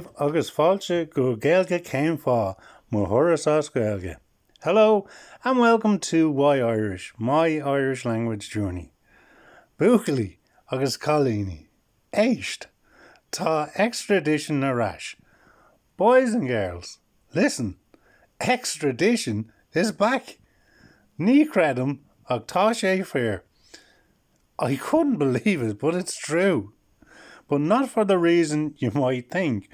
Taobh agus fáilte go Gaeilge céim fá mo thuras as Gaeilge. Hello and welcome to Why Irish, my Irish language journey. Buachali agus Colini. Éist. Tá extradition arash. Boys and girls, listen. Extradition is back. Ní credum ag tá sé fair. I couldn't believe it, but it's true. But not for the reason you might think.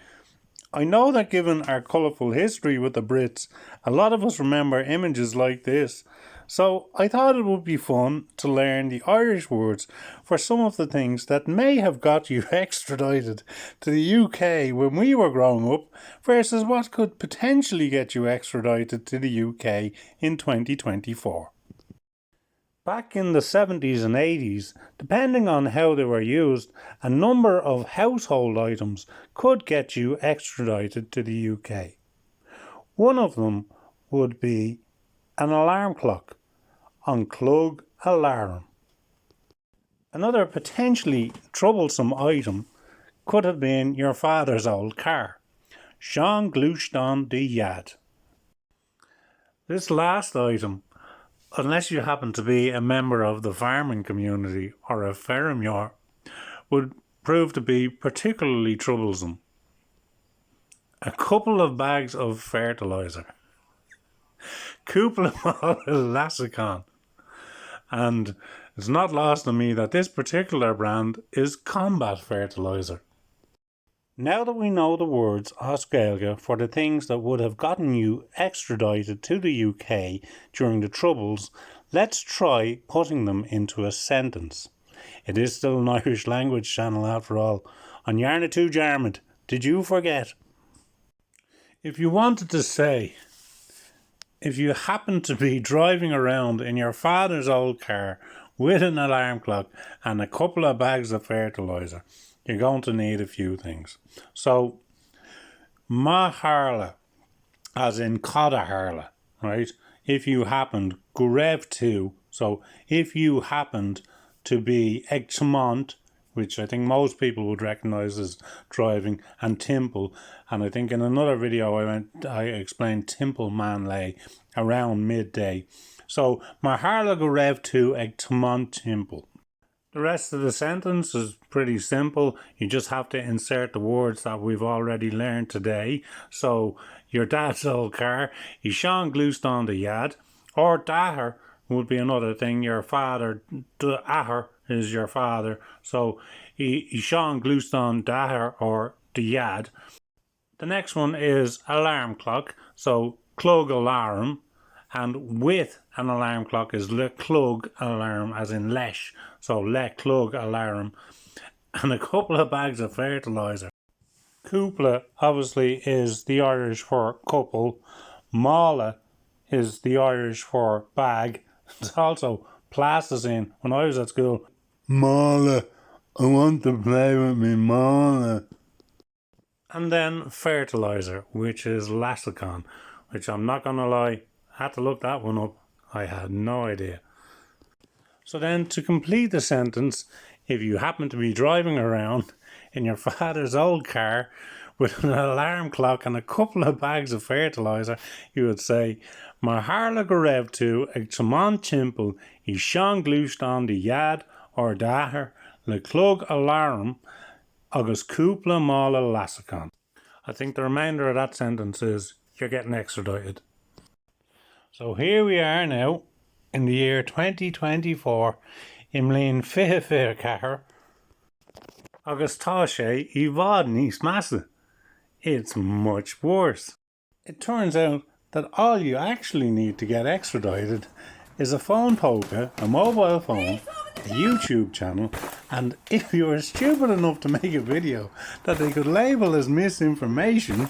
I know that given our colourful history with the Brits, a lot of us remember images like this. So I thought it would be fun to learn the Irish words for some of the things that may have got you extradited to the UK when we were growing up versus what could potentially get you extradited to the UK in 2024. Back in the 70s and 80s, depending on how they were used, a number of household items could get you extradited to the UK. One of them would be an alarm clock, an clog alarm. Another potentially troublesome item could have been your father's old car, Sean Glushton de Yad. This last item, unless you happen to be a member of the farming community or a ferrymuir, would prove to be particularly troublesome. A couple of bags of fertiliser. Cúpla mála lasacán. And it's not lost on me that this particular brand is combat fertiliser. Now that we know the words as Gaeilge for the things that would have gotten you extradited to the UK during the Troubles, let's try putting them into a sentence. It is still an Irish language channel after all. On Yarna to Jarmid, did you forget? If you wanted to say, if you happened to be driving around in your father's old car with an alarm clock and a couple of bags of fertiliser, you're going to need a few things. So, ma harla, as in coda harla, right? If you happened, gurev to, so if you happened to be egchmont, which I think most people would recognise as driving, and timple, and I think in another video I explained timple manlay around midday. So, ma harla gurev to egchmont timple. The rest of the sentence is pretty simple. You just have to insert the words that we've already learned today. So, your dad's old car, Sean Glushton de Yad, or Dahar would be another thing. Your father, Dahar is your father. So, Sean Glushton Dahar or de Yad. The next one is alarm clock. So, clog alarm. And with an alarm clock is le clog alarm, as in lesh. So le clog alarm. And a couple of bags of fertiliser. Cúpla obviously is the Irish for couple. Mála is the Irish for bag. It's also plasticine. When I was at school, Mála, I want to play with me Mála. And then fertiliser, which is lasacán, which I'm not going to lie, had to look that one up. I had no idea. So then, to complete the sentence, if you happen to be driving around in your father's old car with an alarm clock and a couple of bags of fertiliser, you would say, Mar harla go raibh tú ag tiomáint timpeall I Sean Glushton de Yad or Dahar le clog alarm agus cúpla mála lasacán. I think the remainder of that sentence is, you're getting extradited. So here we are now, in the year 2024, imlíonn fiche cahar, agus tá sé I bhfad níos measa. It's much worse. It turns out that all you actually need to get extradited is a phone poker, a mobile phone, a YouTube channel, and if you were stupid enough to make a video that they could label as misinformation,